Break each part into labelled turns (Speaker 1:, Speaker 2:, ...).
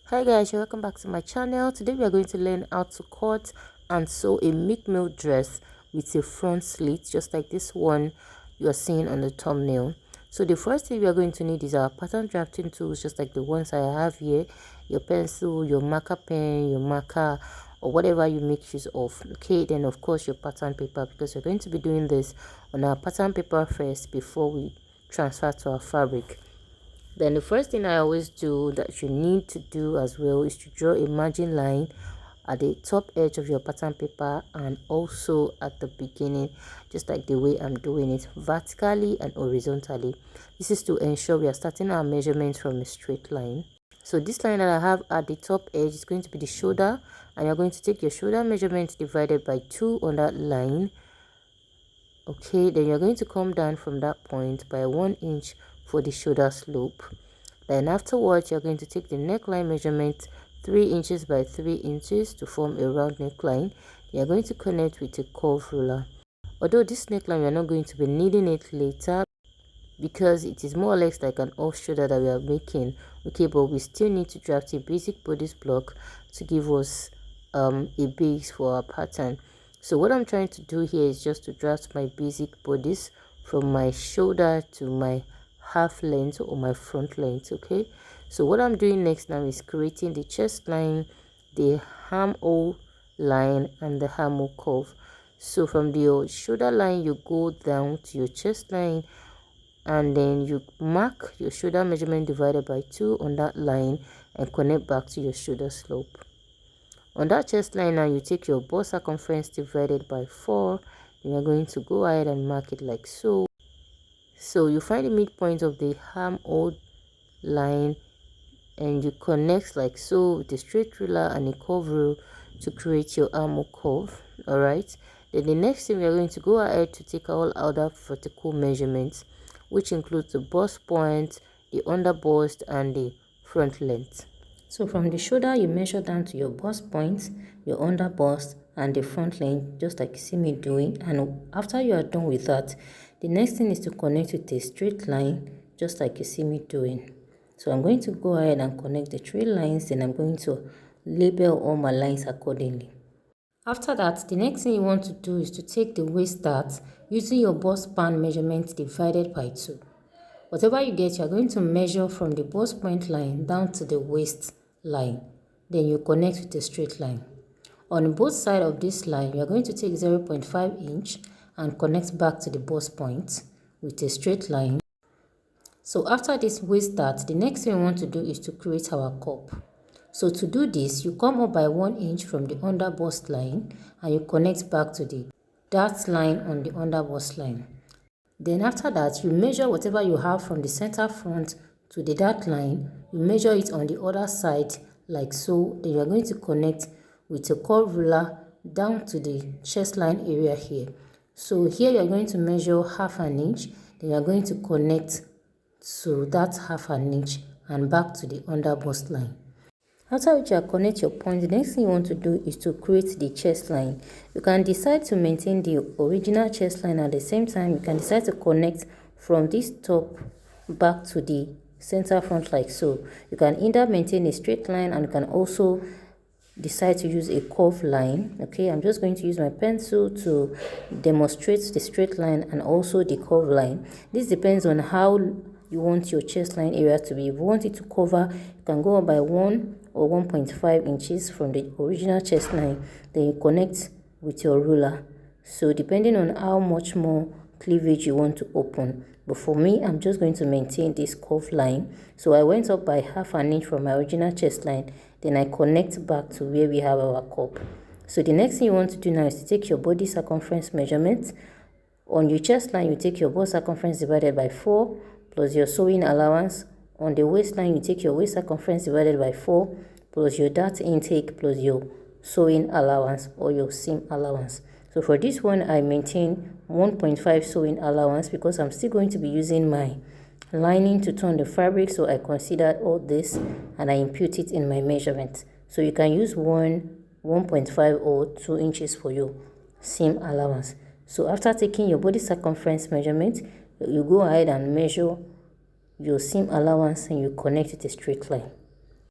Speaker 1: Hi guys, welcome back to my channel. Today we are going to learn how to cut and sew a milkmaid dress with a front slit, just like this one you are seeing on the thumbnail. So the first thing we are going to need is our pattern drafting tools, just like the ones I have here. Your pencil, your marker pen, your marker, or whatever you make use of. Okay, then of course your pattern paper, because we're going to be doing this on our pattern paper first before we transfer to our fabric. Then the first thing I always do that you need to do as well is to draw a margin line at the top edge of your pattern paper and also at the beginning, just like the way I'm doing it, vertically and horizontally. This is to ensure we are starting our measurements from a straight line. So this line that I have at the top edge is going to be the shoulder, and you're going to take your shoulder measurement divided by 2 on that line. Okay, then you're going to come down from that point by 1 inch for the shoulder slope. Then afterwards, you're going to take the neckline measurement 3 inches by 3 inches to form a round neckline. You're going to connect with a curve ruler. Although this neckline, we're not going to be needing it later because it is more or less like an off shoulder that we are making. Okay, but we still need to draft a basic bodice block to give us a base for our pattern. So what I'm trying to do here is just to draft my basic bodice from my shoulder to my half length or my front length. Okay, so what I'm doing next now is creating the chest line, the armhole line, and the armhole curve. So from the shoulder line, you go down to your chest line, and then you mark your shoulder measurement divided by 2 on that line and connect back to your shoulder slope. On that chest line now, you take your bust circumference divided by 4, and you're going to go ahead and mark it like so. So you find the midpoint of the armhole line and you connect like so with a straight ruler and a curve rule to create your armhole curve. All right, then the next thing we are going to go ahead to take all other vertical measurements, which includes the bust point, the under bust, and the front length. So from the shoulder, you measure down to your bust point, your under bust, and the front length, just like you see me doing. And after you are done with that, the next thing is to connect with a straight line, just like you see me doing. So I'm going to go ahead and connect the 3 lines, then I'm going to label all my lines accordingly. After that, the next thing you want to do is to take the waist dart using your bust span measurement divided by 2. Whatever you get, you are going to measure from the bust point line down to the waist line. Then you connect with a straight line. On both sides of this line, you are going to take 0.5 inch and connect back to the bust point with a straight line. So after this waist dart, the next thing we want to do is to create our cup. So to do this, you come up by 1 inch from the under bust line and you connect back to the dart line on the under bust line. Then after that, you measure whatever you have from the center front to the dart line. You measure it on the other side like so. Then you are going to connect with a curve ruler down to the chest line area here. So here you are going to measure half an inch. Then you are going to connect to that half an inch and back to the under bust line. After which you connect your point, the next thing you want to do is to create the chest line. You can decide to maintain the original chest line, at the same time you can decide to connect from this top back to the center front like so. You can either maintain a straight line and you can also decide to use a curved line. Okay, I'm just going to use my pencil to demonstrate the straight line and also the curved line. This depends on how you want your chest line area to be. If you want it to cover, you can go up by 1 or 1.5 inches from the original chest line. Then you connect with your ruler. So depending on how much more cleavage you want to open. But for me, I'm just going to maintain this curved line. So I went up by half an inch from my original chest line. Then I connect back to where we have our cup. So the next thing you want to do now is to take your body circumference measurement. On your chest line, you take your bust circumference divided by 4 plus your sewing allowance. On the waistline, you take your waist circumference divided by 4 plus your dart intake plus your sewing allowance or your seam allowance. So for this one, I maintain 1.5 sewing allowance because I'm still going to be using my lining to turn the fabric. So I considered all this and I impute it in my measurement. So you can use 1.5 or 2 inches for your seam allowance. So after taking your body circumference measurement, you go ahead and measure your seam allowance and you connect it a straight line.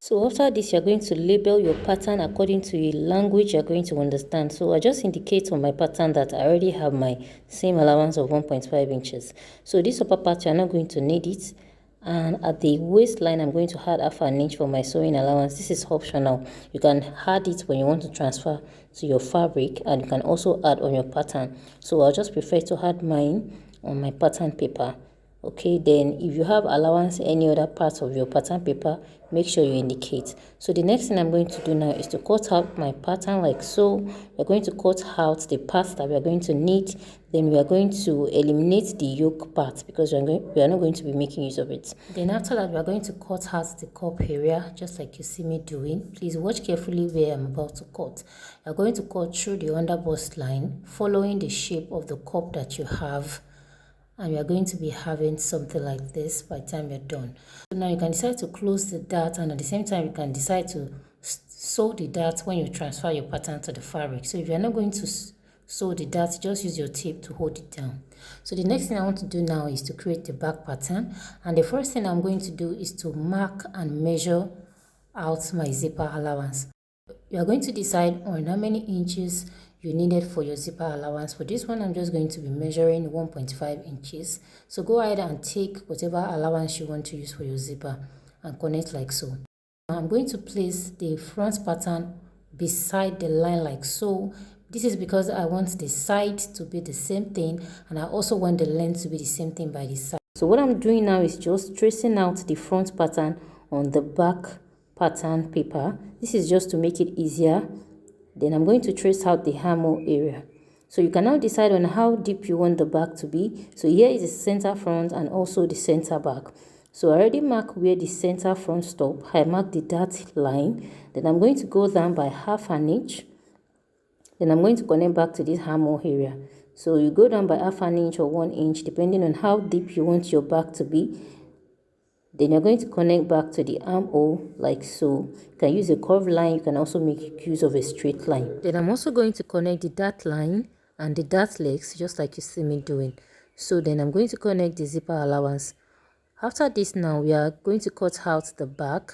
Speaker 1: So after this, you're going to label your pattern according to a language you're going to understand. So I just indicate on my pattern that I already have my seam allowance of 1.5 inches. So this upper part, you're not going to need it. And at the waistline, I'm going to add half an inch for my sewing allowance. This is optional. You can add it when you want to transfer to your fabric, and you can also add on your pattern. So I'll just prefer to add mine on my pattern paper. Okay, then if you have allowance any other parts of your pattern paper, make sure you indicate. So the next thing I'm going to do now is to cut out my pattern like so. We're going to cut out the parts that we are going to need. Then we are going to eliminate the yoke part because we are not going to be making use of it. Then after that, we are going to cut out the cup area just like you see me doing. Please watch carefully where I'm about to cut. You're going to cut through the underbust line, following the shape of the cup that you have. And we are going to be having something like this by the time you're done. So now you can decide to close the dart, and at the same time you can decide to sew the dart when you transfer your pattern to the fabric. So if you're not going to sew the dart, just use your tape to hold it down. So the next thing I want to do now is to create the back pattern, and the first thing I'm going to do is to mark and measure out my zipper allowance. You are going to decide on how many inches you needed for your zipper allowance. For this one, I'm just going to be measuring 1.5 inches. So go ahead and take whatever allowance you want to use for your zipper and connect like so. I'm going to place the front pattern beside the line like so. This is because I want the side to be the same thing, and I also want the length to be the same thing by the side. So what I'm doing now is just tracing out the front pattern on the back pattern paper. This is just to make it easier. Then I'm going to trace out the armhole area. So you can now decide on how deep you want the back to be. So here is the center front and also the center back. So I already marked where the center front stop. I marked the dart line. Then I'm going to go down by half an inch. Then I'm going to connect back to this armhole area. So you go down by half an inch or 1 inch depending on how deep you want your back to be. Then you're going to connect back to the armhole like so. You can use a curved line. You can also make use of a straight line. Then I'm also going to connect the dart line and the dart legs just like you see me doing. So then I'm going to connect the zipper allowance. After this now, we are going to cut out the back.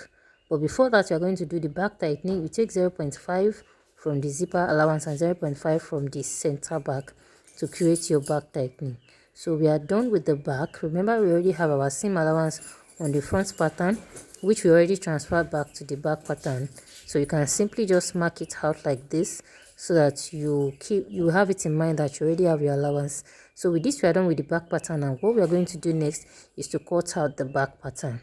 Speaker 1: But before that, we are going to do the back tightening. We take 0.5 from the zipper allowance and 0.5 from the center back to create your back tightening. So we are done with the back. Remember, we already have our seam allowance on the front pattern, which we already transferred back to the back pattern. So you can simply just mark it out like this so that you have it in mind that you already have your allowance. So with this, we are done with the back pattern, and what we are going to do next is to cut out the back pattern.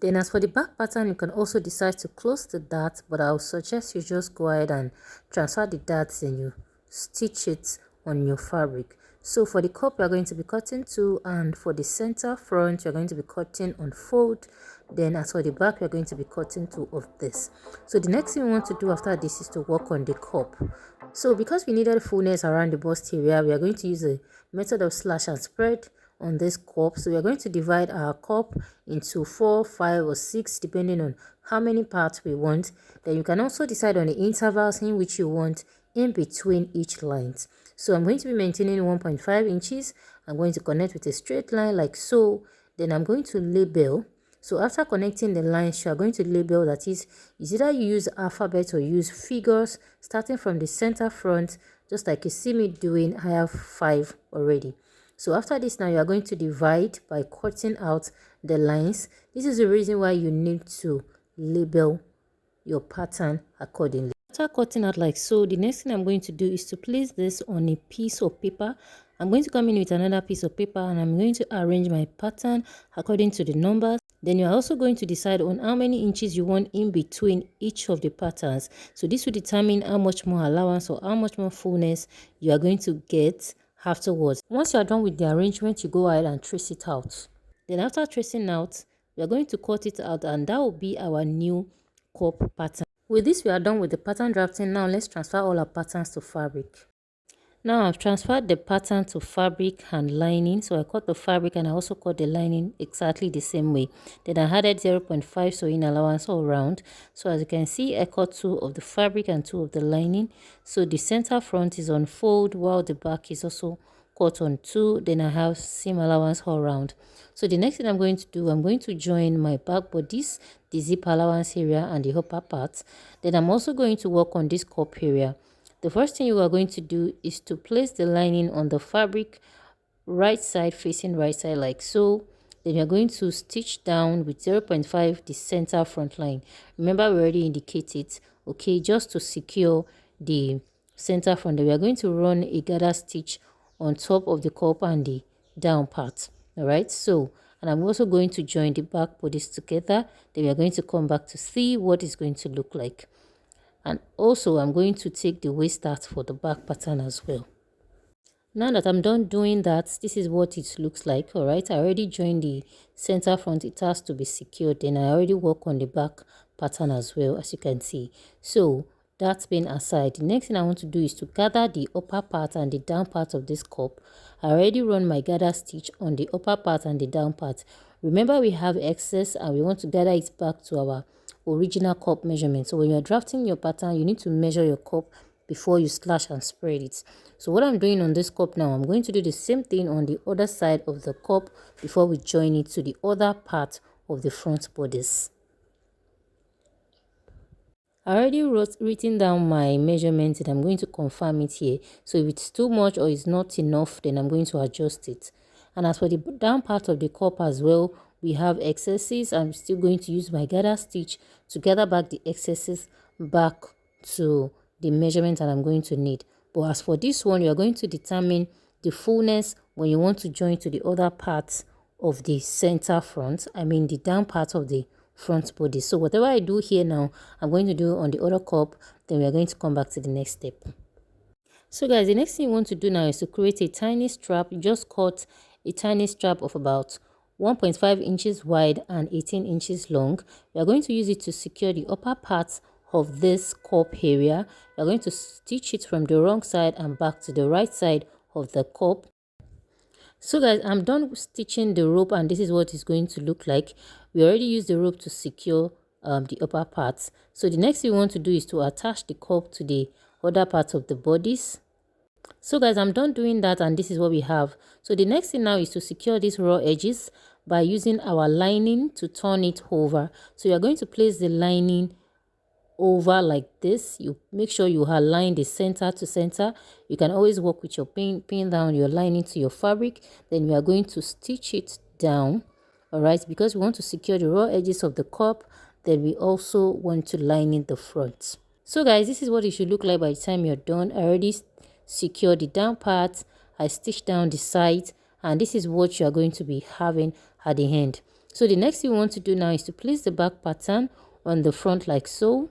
Speaker 1: Then as for the back pattern, you can also decide to close the dart, but I'll suggest you just go ahead and transfer the darts and you stitch it on your fabric. So for the cup, you're going to be cutting 2, and for the center front, you're going to be cutting on fold. Then as for the back, you're going to be cutting 2 of this. So the next thing we want to do after this is to work on the cup. So because we needed fullness around the bust area, we are going to use a method of slash and spread on this cup. So we are going to divide our cup into 4, 5 or 6 depending on how many parts we want. Then you can also decide on the intervals in which you want in between each lines. So I'm going to be maintaining 1.5 inches. I'm going to connect with a straight line like so. Then I'm going to label. So after connecting the lines, you are going to label, that is either you use alphabet or use figures starting from the center front just like you see me doing. I have 5 already. So after this now, you are going to divide by cutting out the lines. This is the reason why you need to label your pattern accordingly. After cutting out like so, the next thing I'm going to do is to place this on a piece of paper. I'm going to come in with another piece of paper and I'm going to arrange my pattern according to the numbers. Then you're also going to decide on how many inches you want in between each of the patterns. So this will determine how much more allowance or how much more fullness you are going to get afterwards. Once you are done with the arrangement, you go ahead and trace it out. Then after tracing out, we are going to cut it out, and that will be our new cup pattern. With this, we are done with the pattern drafting. Now let's transfer all our patterns to fabric. Now I've transferred the pattern to fabric and lining. So I cut the fabric and I also cut the lining exactly the same way. Then I added 0.5 sewing allowance all around. So as you can see, I cut 2 of the fabric and 2 of the lining. So the center front is on fold while the back is also cut on 2. Then I have seam allowance all around. So the next thing I'm going to do, I'm going to join my back bodice, the zip allowance area and the upper part. Then I'm also going to work on this cup area. The first thing you are going to do is to place the lining on the fabric right side facing right side like so. Then you're going to stitch down with 0.5 the center front line. Remember, we already indicated, okay, just to secure the center front. We are going to run a gather stitch on top of the cup and the down part. All right, so and I'm also going to join the back bodice together. Then we are going to come back to see what it's going to look like. And also I'm going to take the waist start for the back pattern as well. Now that I'm done doing that, this is what it looks like. All right, I already joined the center front. It has to be secured. Then I already work on the back pattern as well, as you can see. So that's been aside. The next thing I want to do is to gather the upper part and the down part of this cup. I already run my gather stitch on the upper part and the down part. Remember, we have excess and we want to gather it back to our original cup measurement. So when you're drafting your pattern, you need to measure your cup before you slash and spread it. So what I'm doing on this cup now, I'm going to do the same thing on the other side of the cup before we join it to the other part of the front bodice. I already written down my measurements and I'm going to confirm it here. So if it's too much or it's not enough, then I'm going to adjust it. And as for the down part of the cup as well, we have excesses. I'm still going to use my gather stitch to gather back the excesses back to the measurement that I'm going to need. But as for this one, you're going to determine the fullness when you want to join to the other parts of the center front. I mean the down part of the front body. So whatever I do here now, I'm going to do on the other cup. Then we are going to come back to the next step. So guys, the next thing you want to do now is to create a tiny strap. You just cut a tiny strap of about 1.5 inches wide and 18 inches long. We are going to use it to secure the upper part of this cup area. We are going to stitch it from the wrong side and back to the right side of the cup. So guys, I'm done stitching the rope and this is what it's going to look like. We already used the rope to secure the upper parts. So the next thing we want to do is to attach the cup to the other part of the bodice. So guys, I'm done doing that and this is what we have. So the next thing now is to secure these raw edges by using our lining to turn it over. So you are going to place the lining over like this. You make sure you align the center to center. You can always work with your pin down your lining to your fabric. Then we are going to stitch it down. All right, because we want to secure the raw edges of the cup. Then we also want to line in the front. So guys, this is what it should look like by the time you're done. I already secured the down part. I stitched down the sides, and this is what you are going to be having at the end. So the next thing we want to do now is to place the back pattern on the front like so.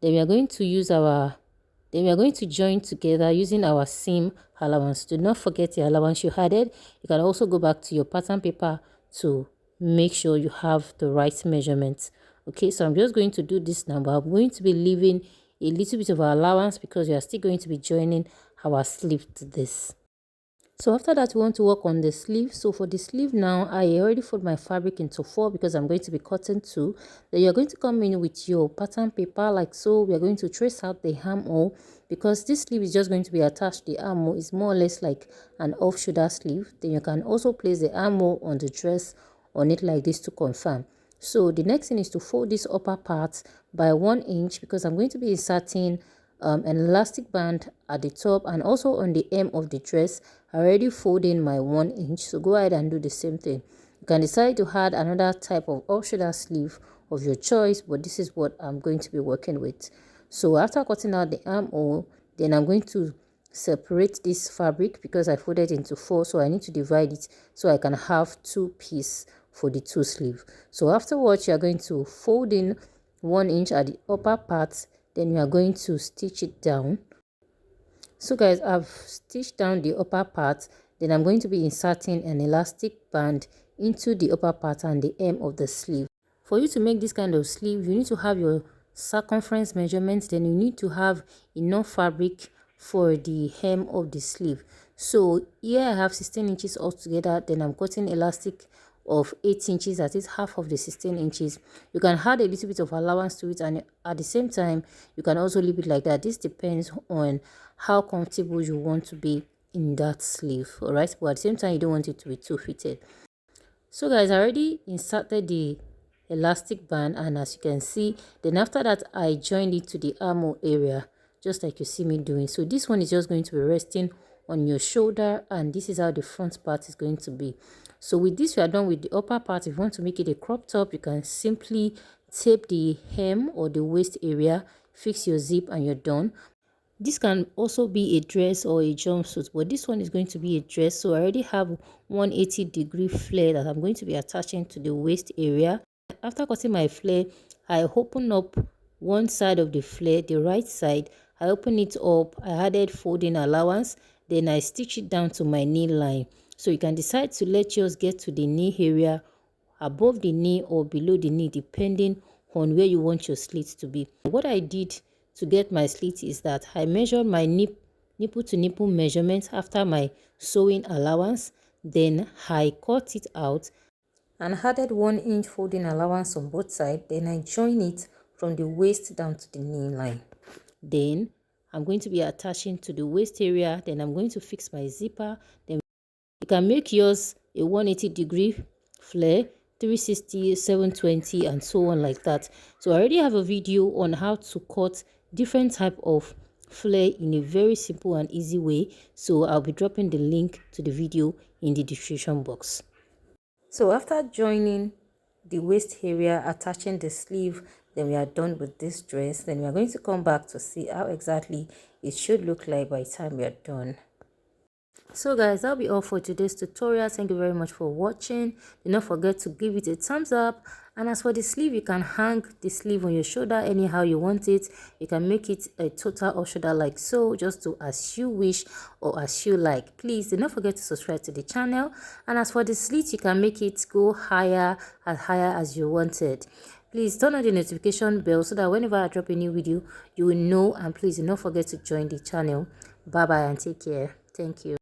Speaker 1: Then we are going to join together using our seam allowance. Do not forget the allowance you added. You can also go back to your pattern paper to make sure you have the right measurements. Okay, so I'm just going to do this now, but I'm going to be leaving a little bit of allowance because we are still going to be joining our sleeve to this. So after that, we want to work on the sleeve. So for the sleeve now, I already fold my fabric into 4 because I'm going to be cutting 2. Then you're going to come in with your pattern paper like so. We are going to trace out the armhole because this sleeve is just going to be attached. The armhole is more or less like an off-shoulder sleeve. Then you can also place the armhole on the dress on it like this to confirm. So the next thing is to fold this upper part by 1 inch because I'm going to be inserting an elastic band at the top and also on the hem of the dress. I already fold in my 1 inch, so go ahead and do the same thing. You can decide to add another type of off-shoulder sleeve of your choice, but this is what I'm going to be working with. So after cutting out the armhole, then I'm going to separate this fabric because I folded into 4, so I need to divide it so I can have 2 pieces for the 2 sleeve. So afterwards, you are going to fold in 1 inch at the upper part. Then we are going to stitch it down. So guys, I've stitched down the upper part. Then I'm going to be inserting an elastic band into the upper part and the hem of the sleeve. For you to make this kind of sleeve, you need to have your circumference measurements. Then you need to have enough fabric for the hem of the sleeve. So here I have 16 inches altogether. Then I'm cutting elastic of 8 inches, that is half of the 16 inches. You can add a little bit of allowance to it, and at the same time you can also leave it like that. This depends on how comfortable you want to be in that sleeve. All right, but at the same time you don't want it to be too fitted. So guys, I already inserted the elastic band, and as you can see, then after that I joined it to the armhole area, just like you see me doing. So this one is just going to be resting on your shoulder, and this is how the front part is going to be. So with this we are done with the upper part. If you want to make it a crop top, you can simply tape the hem or the waist area, fix your zip, and you're done. This can also be a dress or a jumpsuit, but this one is going to be a dress. So I already have 180-degree flare that I'm going to be attaching to the waist area. After cutting my flare, I open up one side of the flare, the right side. I open it up, I added folding allowance, then I stitch it down to my knee line. So you can decide to let yours get to the knee area, above the knee or below the knee, depending on where you want your slit to be. What I did to get my slit is that I measured my nipple to nipple measurement after my sewing allowance. Then I cut it out and added 1 inch folding allowance on both sides. Then I join it from the waist down to the knee line. Then I'm going to be attaching to the waist area. Then I'm going to fix my zipper. Then you can make yours a 180-degree flare, 360, 720, and so on like that. So I already have a video on how to cut different type of flare in a very simple and easy way. So I'll be dropping the link to the video in the description box. So after joining the waist area, attaching the sleeve, then we are done with this dress. Then we are going to come back to see how exactly it should look like by the time we are done. So guys, that'll be all for today's tutorial. Thank you very much for watching. Do not forget to give it a thumbs up. And as for the sleeve, you can hang the sleeve on your shoulder anyhow you want it. You can make it a total off shoulder like so, just do as you wish or as you like. Please do not forget to subscribe to the channel. And as for the slit, you can make it go higher as you want it. Please turn on the notification bell so that whenever I drop a new video, you will know. And please do not forget to join the channel. Bye bye and take care. Thank you.